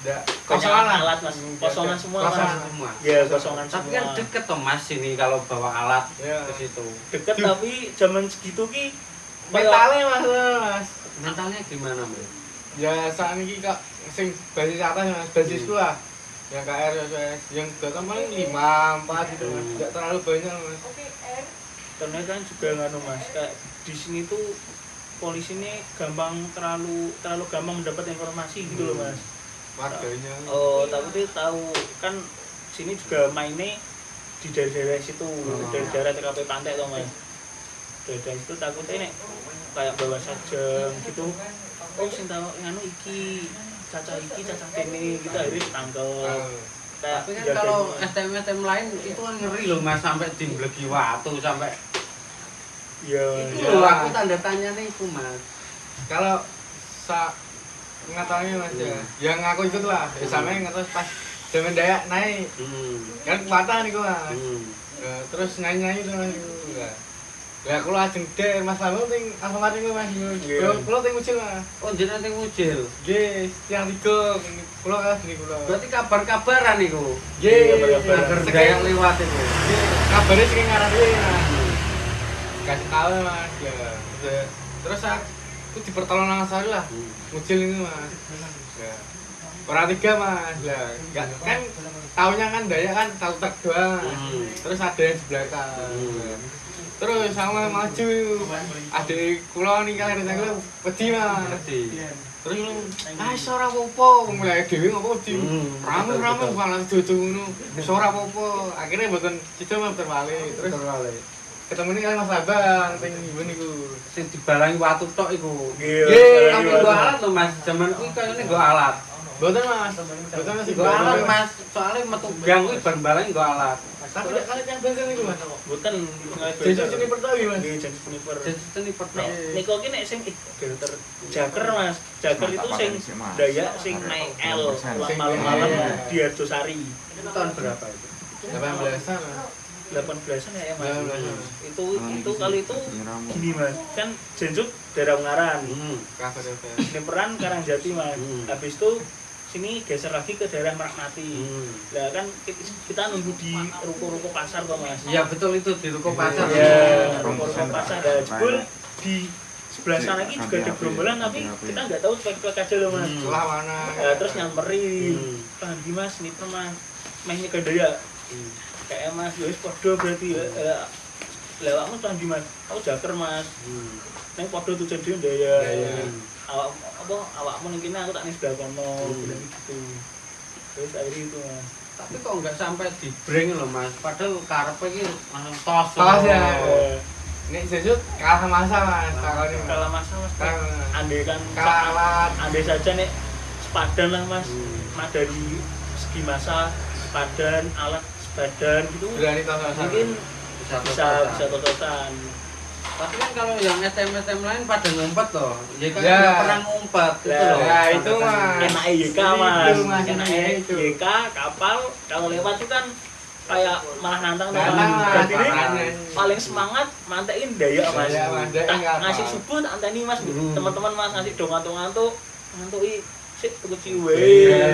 Nggak. kosongan Kosongan alat mas, kosongan semua mas. Kosongan semua. Ya kosongan Tapi semua. kan deket toh mas ini kalau bawa alat Ya. ke situ. Deket tapi zaman segitu ki Mentalnya mas. Mentalnya gimana mas? Ya saat ini kak sing basis atas mas, basisku lah. Yang KR yang datang paling 5, 4 gitu mas. Tidak terlalu banyak mas. karena kan juga nganu mas, kayak di sini tuh polisi ini terlalu gampang mendapat informasi gitu loh mas. Warganya. Oh, tapi dia tahu kan sini juga mainnya di daerah-daerah situ, daerah TKP pantai toh mas. Daerah itu takutnya nek kayak bawa sajam gitu. Oh, sing tahu nganu iki, caca kene gitu akhirnya ditangkep. Kayak Tapi kan jagain, kalau Mas. STM lain itu kan ngeri loh mas, sampai dimbleki watu sampai Iya, itu ya. loh aku tanda tanya nih itu mas. Kalau ngatakannya mas ya, yang aku ikut lah. Ya sama yang ngatas pas zaman Dayak naik. Kan kekuatan nih mas. Ya, terus nyanyi tuh mas. Ya aku lajeng dek mas Lambung ting alfamart niku mas. Kulo ting ucil mas. Oh jenengan teng Ujil. Nggih, tiang 3 kulo kalah gini kulo. Berarti kabar-kabaran niku. Nggih, Agar Dayak lewat itu. Kabare sing ngaran iki mas. Kasih tahu mas ya. Terus aku di pertolongan sari lah. Ngucil ini mas. Ya. Orang 3 mas. Lah, enggak kan taunya kan Dayak kan tahu tak doang. Terus ada yang di belakang. Terus sama maju. Adik kula nih kalian datang wedi mas. Terus lu ora apa-apa, mulai dhewe ngopo di. Rame-rame malah dodo ngono. Ora apa-apa. Akhirnya mboten kita mah terbalik. Terus ketemu nih kali Mas Abang teng ibu niku. Sing dibalangi watu tok iku. Iya, Tapi iya, nggo alat lho Mas, zaman kuwi kayane nggo alat. Mboten Mas. Mboten masih Nggo alat Mas, soalnya metu gang kuwi balang-balang nggo alat. Tapi nek kali yang bensin niku Mas. bukan Jadi sini pertawi Mas. Nggih, jadi sniper. Jadi ini pernah. Niko ki nek sing filter Jaker mas, Jaker itu sing Dayak sing naik L malam-malam di Arjosari. Itu tahun berapa itu? 18-an. 18-an ya mas. 18-an. Itu kali itu gini mas, kan Jenjuk daerah Ungaran, Kafe-kafe. Sniperan Karangjati mas. Habis itu sini geser lagi ke daerah Merakmati. Lah kan kita nunggu di ruko-ruko pasar kok mas. Iya betul itu di ruko pasar. Iya, ruko-ruko pasar. Ada jebul di sebelah sana lagi juga ada gerombolan tapi kita nggak tahu spek-spek aja loh mas. Sebelah mana? Terus nyamperin, Bang Dimas, sniper mas, mainnya ke Dayak. Kayak mas, wis podo berarti lewatmu Bang Dimas, aku Jaker mas. Neng podo tuh jadi Dayak. Awakmu ning kene aku tak ning sebelah kono, bilang gitu. Terus akhirnya itu mas. Tapi kok nggak sampai di breng loh Mas, padahal karepe iki langsung tos. Tos ya. Nek sesut kalah masa Mas. Kalah masa mas, Kalah. andai kan Kalah. andai saja nek sepadan lah mas, dari segi masa sepadan, alat sepadan gitu, Berani tos mungkin bisa bisa totosan. Tapi kan kalau yang STM lain pada ngumpet loh. Ya kan Ya. nggak pernah ngumpet itu Ya, loh. ya, itu, Mas. Enak YK mas, Itu, Mas, enak itu. YK kapal kalau lewat itu kan kayak malah nantang Nantang, Mas. dan ini Makanya. paling semangat mantein Dayak mas. Dayak, Mas. Dayak Tak kapal. ngasih subuh tak anteni mas, teman-teman mas ngasih dong ngantuk ngantui sik tuku ciwe. Iya.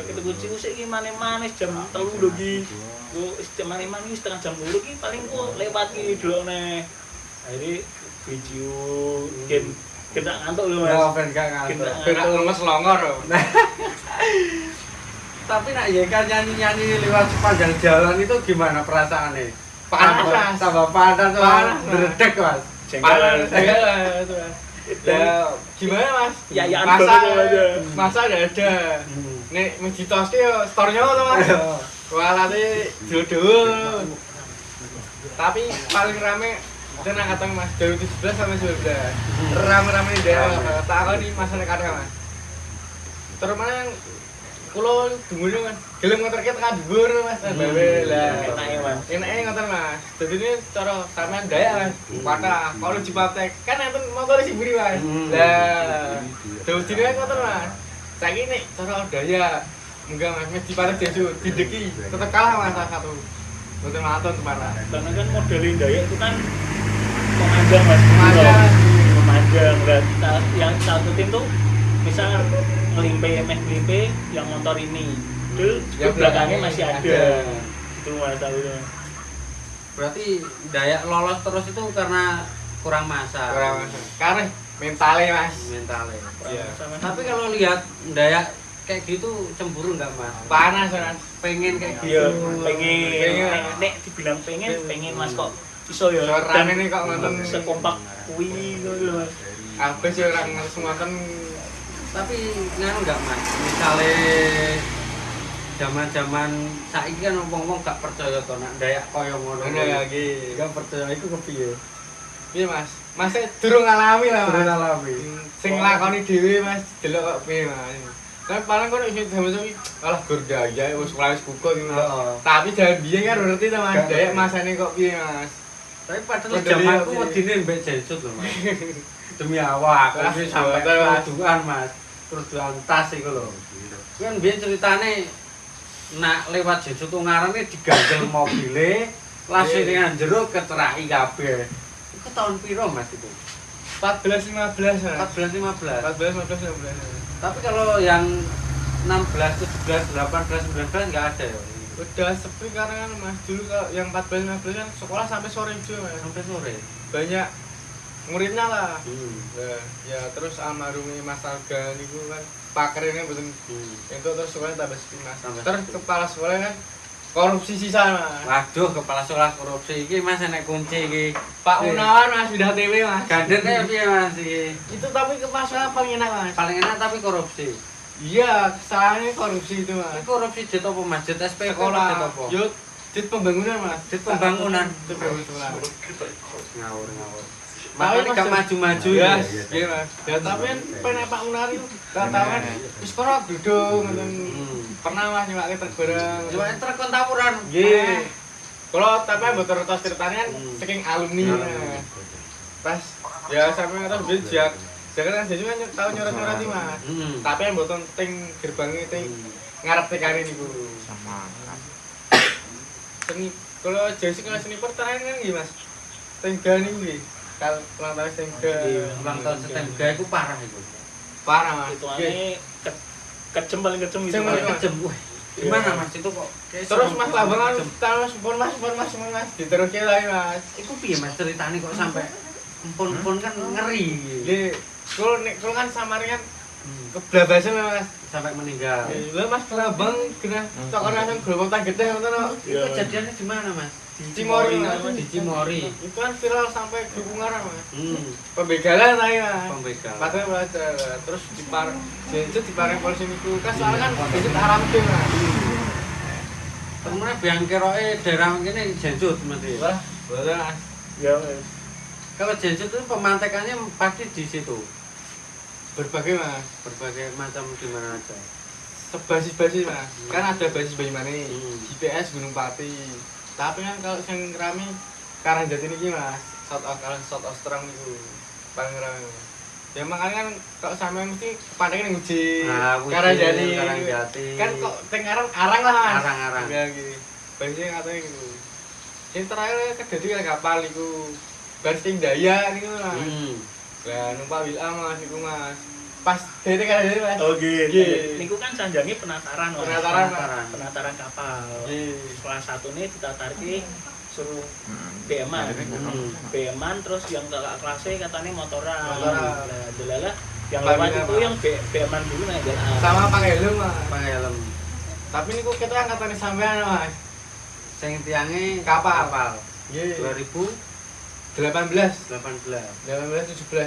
Kita tuku ciwe sik iki maneh-maneh jam 3 lho iki. Yo jam maneh-maneh setengah jam 2 iki paling ku lewat iki delokne. Akhirnya video kita ngantuk lho mas. Oh, ben gak ngantuk. Kita Berak lemes longor. Tapi nak ya kan nyanyi-nyanyi lewat sepanjang jalan itu gimana perasaannya? Panas. Tambah panas, Panas, Mas. berdek Mas. Jengkelan. Itu Mas. Ya gimana Mas? Yayaan Masa banget aja. masa ada. Nek menjitoske yo store-nya to Mas. Walate jodoh. Tapi paling rame itu angkatan Mas 2017 sama 2019. Rame-rame di daerah. Tak kok di masa nek ada Mas. Terus mana yang kulo dungune Mas. Gelem ngoterke tekan dhuwur Mas. Bae lah. Enake mas. Enake ngoten Mas. Dadi ini cara sampean Dayak Mas. Patah. Kalau Cipatek kan enten motor sing mburi Mas. Lah. Dadi ngoten Mas. Saiki nek cara Dayak enggak Mas, mesti Cipatek desu dideki tetep kalah Mas salah satu. Mboten maton teman. Karena kan modelin Dayak itu kan memanjang mas. Memanjang. Memanjang enggak. Yang satu tim tuh misal ngelimpe yang motor ini. Dulu Yang belakangnya masih ada. ada. Itu Mas tahunya. Berarti Dayak lolos terus itu karena kurang masa. Kurang masuk. Karena mentalnya Mas. Mentalnya. Iya. Tapi kalau lihat Dayak kayak gitu cemburu nggak Mas? Panas Mas. Pengen kayak gitu. Iya, pengen. Pengen. Nek dibilang pengen Mas kok iso ya. Soran ini kok nonton sekompak kuwi ngono lho Mas. apa sih orang harus nonton Tapi nganu nggak Mas? Misalnya zaman-zaman saiki kan wong-wong gak percaya to nek Dayak kaya ngono. ngono ya iki. Gak percaya iku kepiye? Piye Mas? Mas durung ngalami lah Mas. alami. Sing lakoni dhewe Mas, delok kok piye Mas. Kan paling kono iso jaman-jaman alah gordaya wis mulai kuku ngono. Heeh. Tapi jangan biyen kan ngerti to Mas, Gak Dayak ngerti. masane kok piye Mas. Tapi padahal Padahal zamanku iya. wedine mbek Jensut lho Mas. Demi awak, Ah, aku sampai betul, Mas. keruduan Mas. Keruduan tas iku lho. Kan biyen ceritane nak lewat Jensut Ungarane diganjel mobile, langsung Iya. nang jero keteraki kabeh. Iku tahun piro Mas itu? 14 15 Mas. 14 15. 14 15 16. Tapi kalau yang 16, 17, 18, 19 enggak ada ya. Udah sepi karena kan Mas dulu kalau yang 14 15 kan sekolah sampai sore juga Mas. Sampai sore. Banyak muridnya lah. Hmm. Nah, ya terus almarhum Mas Alga niku kan pakernya betul itu terus sekolah tambah sepi Mas. Tambah Terus sepi. kepala sekolah kan korupsi sisa Mas. Waduh, kepala sekolah korupsi iki Mas enek kunci iki. Pak Unawan Mas Bidah TV Mas. Gandeng kayak piye Mas iki? Itu tapi kepala sekolah paling enak Mas. Paling enak tapi korupsi. Iya, kesalahannya korupsi itu Mas. Ini korupsi jet apa Mas? Jet SPP apa jet Sekolah, apa? yuk, jet pembangunan Mas. Jet pembangunan. Jet pembangunan. Ngawur. Tapi Makanya Mas, gak maju-maju Ya, ya. iya Mas. Ya tapi kan pengen Pak Unari gak tahu kan. Wis kono duduk ngoten. Pernah Mas nyewake truk bareng. Cuma truk kon tawuran. Nggih. Kalau tapi motor tos ceritanya kan saking alumni. Alumni. Mas. Pas ya sampai terus bijak. Jangan kan kan tahu nyoret-nyoret iki Mas. Tapi yang boten ting gerbangnya ting ngarep tekare niku. Sama. Seni kalau jadi kalau seni pertanian kan gimana Mas? Tengga niku nggih. Kalau ulang tahun tengga. Ulang tahun setengah iku parah iku. Parah Mas. Itu Nggih. ane kejem paling kejem gitu. Kejem Mas. paling Kejem. Wah, gimana Mas itu kok? kayak Terus serem Mas kok labangan kejem. terus pun Mas diteruske lagi Mas. Iku piye Mas ceritane kok sampai empun-empun kan ngeri. Nggih. Kalau kan samaringan keblabasan Mas. Sampai meninggal. Lha Mas Labang kena cokor langsung gelombang gede ngoten kok. Itu kejadiannya di mana Mas? Di Cimory Mas. Di Cimory. Itu kan viral sampai di Ungaran Mas. Pembegalan. Pembegalan tadi Mas. Pembegalan. Padahal belajar terus jenjut dipareng polisi niku. Kan soalnya kan jenjut haram tuh Mas. Temennya biang keroke daerah kene Jensut Mas. Wah, betul Mas. Ya Mas. Kalau Jensut itu pemantekannya pasti di situ. Berbagai Mas. Berbagai macam di mana aja. Sebasis-basis Mas. Kan ada basis Banyumanik, GPS Gunung Pati. Tapi kan kalau yang rame Karangjati niki Mas, South Austrang niku paling rame. Ya makanya kan kalau sampean mesti pandangin yang uji Nah, Uji, Karangjati. Kan kok tengaran arang lah Mas. Arang-arang. Ya gitu. Basisnya katanya gitu. Yang terakhir kedadi kapal niku. Baris Daya niku Mas. Lah numpak Wilam Mas niku Mas. Pas dari Karangjati Mas. Oh gitu. Nggih. Niku kan sanjange penataran Mas. Penataran. Penataran kapal. Nggih. Kelas 1 ini ditatarke suruh BM-an. BM-an terus yang kelasnya katanya motoran. Motoran. Nah, delala yang Pak lewat BM-an. itu yang BM-an dulu naik jalan. Sama pakai helm Mas. Pakai helm. Tapi niku kita angkatane sampean Mas. Sing tiange Kapal. kapal. Nggih. 2018. 18 17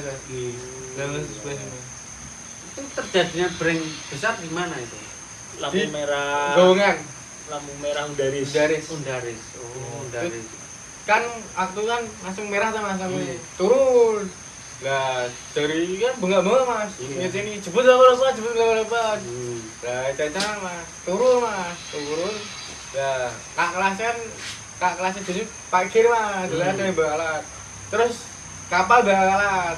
Mas. 18 17 ini. Itu terjadinya breng besar di mana itu? Lampu Di merah. Gowongan. Lampu merah Undaris. Undaris. Undaris. Oh, Undaris. Kan waktu kan langsung merah sama langsung Iya. turun. Lah dari kan bengak-bengak Mas. Iya. Ini jebut apa. Lah caca Mas, turun Mas, turun. Lah kak kelasnya jadi parkir Mas, dulu ada yang bawa alat. Terus kapal bawa alat.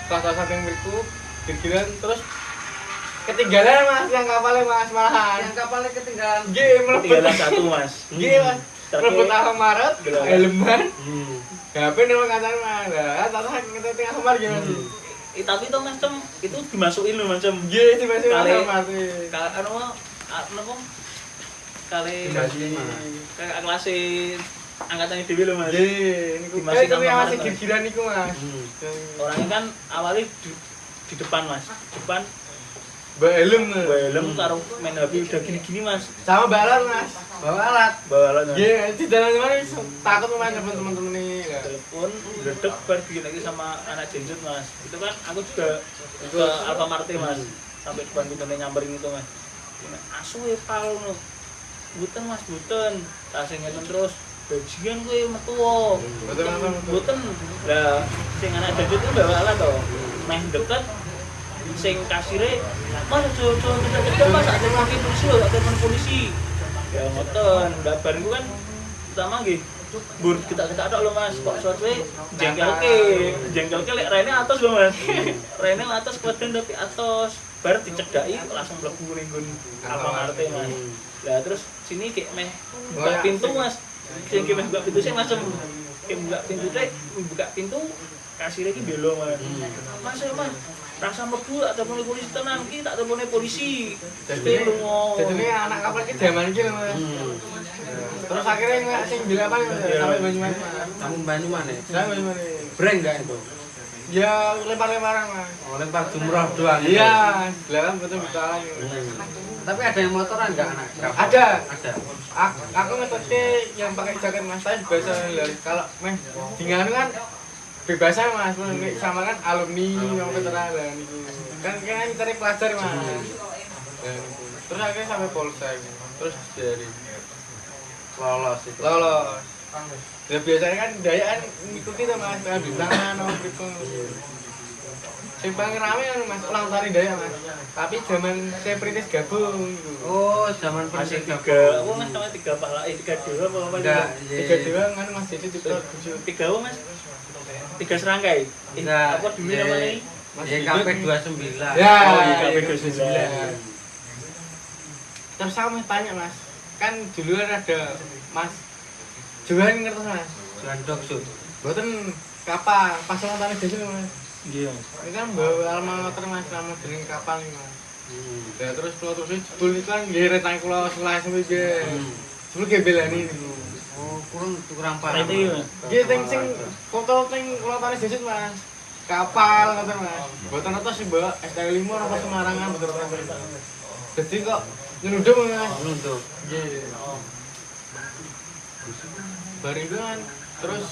Kelas satu yang berikut, pikiran terus ketinggalan Mas yang kapalnya Mas malahan. Yang kapalnya ketinggalan. Nggih melebut. Ketinggalan satu Mas. Nggih Mas. Melebut Almaret, Gelar. helman. Hmm. HP nih mau ngatain Mas. Lah tata kita tengah kamar gimana sih? Tapi itu macam itu dimasukin loh macam Iya, dimasukin Kali- sama mati. anu apa kali kayak kelas angkatan dhewe lho Mas. Iya, niku. Dimasukin Itu yang sama masih Mas. gir-giran niku, Mas. Orangnya kan awalnya di depan Mas. Depan Mbak Helm. helm karo main HP udah gini-gini Mas. Sama Mbak Alat, Mas. Bawa alat. Bawa alatnya. Iya, di dalam mana takut sama teman-teman nih. Telepon bledek bar bikin lagi sama anak jenjut Mas. Itu kan aku juga ke Alfamart Mas. Sampai depan pintunya nyamperin itu Mas. Asu e pal ngono. Buten Mas, buten. Tak sing ngeten terus bajingan kowe metu wo. Buten. Lah sing anak jenjut itu bawa alat to. Meh deket sing kasire Mas ojo cedek Mas ada pakai polisi lho, ada polisi. Ya ngoten, kabar iku kan pertama nggih bur kita tok lho Mas, kok suwe jengkelke lek rene atos lho Mas. Rene atos keden tapi atos bar dicedaki langsung mlebu ning nggon Alfamart Mas. Lah terus sini kayak meh buka pintu Mas. Sing meh buka pintu sing macam kayak buka pintu kasire iki belo Mas. Mas rasa mlebu tak telepon polisi tenan iki tak telepon polisi. Jadi anak kapal iki jaman iki lho Mas. Terus akhirnya nggak sing bilang apa sampai Banyumas. Kamu Banyumas ya? Saya Banyumas. Breng enggak itu? Ya lempar-lemparan Mas. Oh, lempar jumroh doang. Iya, belakang betul bekalan. Tapi ada yang motoran enggak anak? Ada. Ada. Aku ngetoknya yang pakai jaket Mas, tapi biasa kalau meh dengan kan bebasnya Mas, sama kan alumni yang veteran lah niku. Kan cari pelajar Mas. Terus akhirnya sampai polsek. Terus dari Lolos itu. lolos. Ya biasanya kan daya kan ngikuti tuh Mas, kan di tangan gitu. Sing paling rame kan Mas, ulang tahun daya Mas. Tapi zaman saya perintis gabung gitu. Oh, zaman masih persik tiga, aku Mas sama tiga pala, tiga dewa apa Enggak, Tiga dewa kan Mas jadi tiga tiga apa Mas? Tiga serangkai. Enggak. Apa demi namanya? YKP 29. Ya, Oh, YKP 29. Terus saya mau tanya Mas, kan dulu kan ada Mas Johan ngerti Mas? Juan Doksud. Boten kapal, pas ulang tahun desa Mas. Iya. Ini kan bawa alma mater Mas, nama jeneng kapal nih Mas. Ya terus kalau terus jebul itu kan nggih retang kula sekolah sampe nggih. Jebul nggih belani niku. Oh, kurang paham. Itu ya. Nggih sing foto teng ulang tahun desa Mas. Kapal ngoten Mas. Boten atas sih Mbak, ST5 apa Semarangan boten atas. Jadi kok nyelundung Mas. Untuk Nggih. Bareng kan terus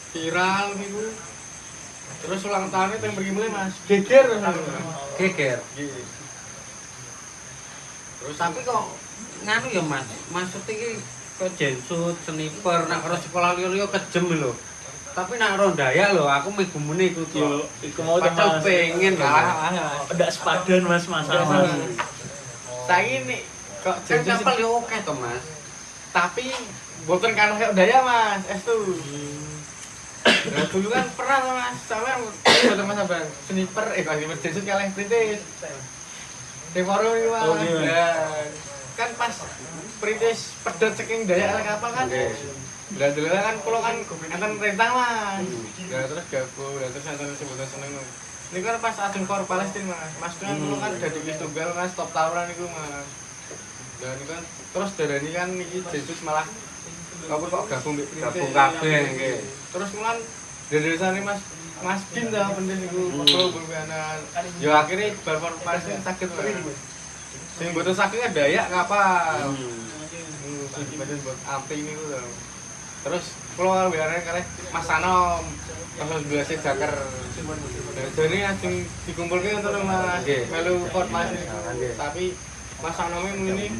viral niku. Terus ulang tahunnya yang pergi mulai Mas. Geger terus. geger. Nggih. Terus tapi kok nganu ya Mas, maksud iki kok jensut, sniper, nak karo sekolah liya-liya kejem lho. Tapi nak rondaya lho, aku megumune iku to. Yo, iku mau Padahal Mas. pengen lho. Ndak sepadan Mas masalah Mas. Saiki nih kok Kan jensut kapal yo oke to Mas. tapi boten kan kayak daya Mas, estu. Nah, dulu kan pernah Mas, sama boten Mas Abang. Sniper kalau jensut kalih printis. Devoro iki Mas. Oh, iya. Nah, kan pas perintis pedot saking daya kapal kan. Lah dulu kan kula kan enten rentang Mas. Lah terus gabung, lah terus enten sebutan seneng. Ini kan pas ajeng kor Palestina Mas. Mas kan kula kan dadi wis tunggal Mas top tawuran iku Mas. Dan kan terus darani kan iki Yesus malah kabur kok gabung Gabung kabeh nggih. Terus mulan dari sana Mas Bin dah pendes iku kula berkenan. Ya akhirnya bar Palestina sakit Mas. Sing mboten sakit Dayak kapal. Sing mboten buat api niku lho. Terus kula biarane kalih Mas Sanom pas 12 Jakar. Jadi asing dikumpulke untuk Mas melu pot Mas. Tapi Mas Sanome ini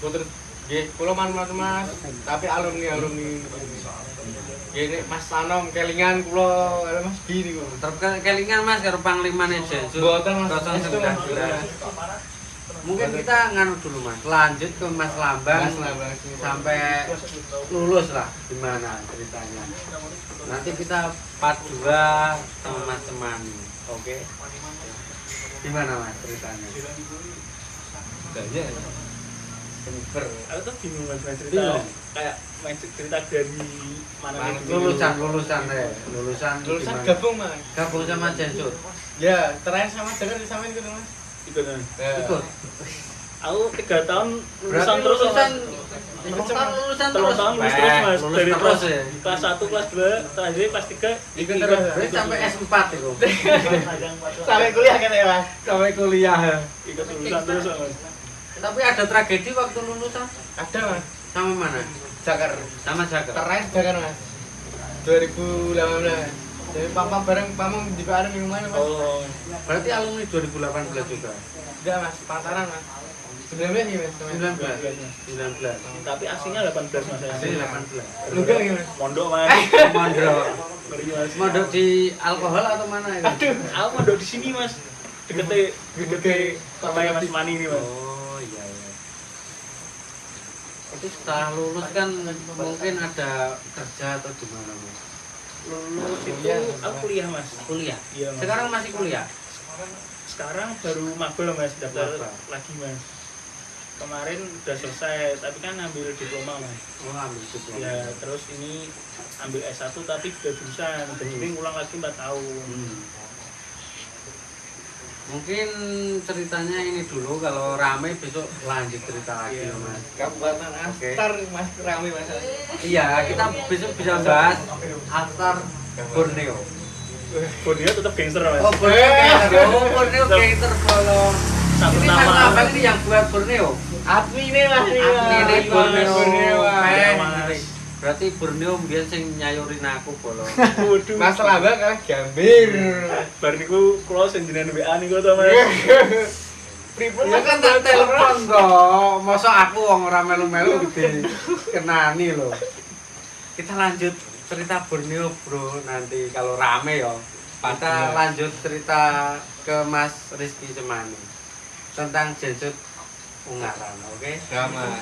puter nggih kula manut Mas, tapi alumni. Nggih Mas Sanom kelingan kula karo Mas Bi niku. Kelingan Mas karo panglimane Jensu. Mboten Mas. 019. Mungkin kita nganu dulu Mas, lanjut ke Mas Lambang. Mas Lambang sampai lulus lah gimana ceritanya. Nanti kita part 2 sama Mas Temani. Oke. Gimana Mas ceritanya? Sniper. Aku tuh bingung mas main cerita Bingung. kayak main cerita dari mana nih Lulusan Lulusan gimana? gabung mas. Gabung sama Jensur. Ya terakhir sama jangan disamain gitu mas. ikut mas. Ya. Ikut. Aku 3 tahun lulusan Berarti terus lulusan mas. lulusan Telung tahun lulus terus mas Lulus dari terus ya. kelas 1 kelas 2 terakhir kelas 3 Ikut terus. Berarti sampai S4 itu. Sampai kuliah kan ya mas. Sampai kuliah. ikut lulusan terus mas. Tapi ada tragedi waktu lulusan Ada mas. sama mana? Jakar. Sama Jaga. Terakhir Jakar mas. 2018. Jadi pam bareng pamong di bareng minggu mana mas? Oh Berarti alumni 2018 juga. Enggak mas, pantaran mas. 19 nih mas. 19. tapi aslinya 18 mas saya. Asli 18. Lu enggak nih mas? Mondok mas. Mondok. Ngeri, mas. Mondok di alkohol atau mana itu? Aduh. Aku mondok di sini mas. Deket papanya Mas Mani ini mas. Oh iya iya. Itu setelah lulus kan mungkin ada kerja atau gimana mas? Lulus itu Kuliah. aku kuliah mas. Kuliah. Iya mas. Sekarang masih kuliah. Sekarang baru maba mas, daftar Maba. lagi mas. Kemarin udah selesai, tapi kan ambil diploma mas. Oh ambil diploma. Ya terus ini ambil S1 tapi udah jurusan, jadi ngulang lagi 4 tahun. Mungkin ceritanya ini dulu, kalau rame besok lanjut cerita lagi Iya. mas. Kabupaten Astar mas rame mas. Iya, kita besok bisa bahas Astar Borneo. Borneo tetap gangster mas. Oh Borneo gangster bolong. Satu Ini nama. mas apa ini yang buat Borneo? Admi nih mas. Admi ini Borneo. Borneo Iya, Mas. Mas. Berarti Borneo biar sing nyayurin aku bolong. Waduh. Mas Laba kalah gambir. Bar niku kula sing jenengan WA niku to mas. Pripun Ya kan tak telepon kok. Masa aku wong ora melu-melu gede kenani lho. Kita lanjut cerita Borneo, Bro. Nanti kalau rame ya. Kita lanjut cerita ke Mas Rizky Cemani tentang Jensut Ungaran, oke? Ya mas.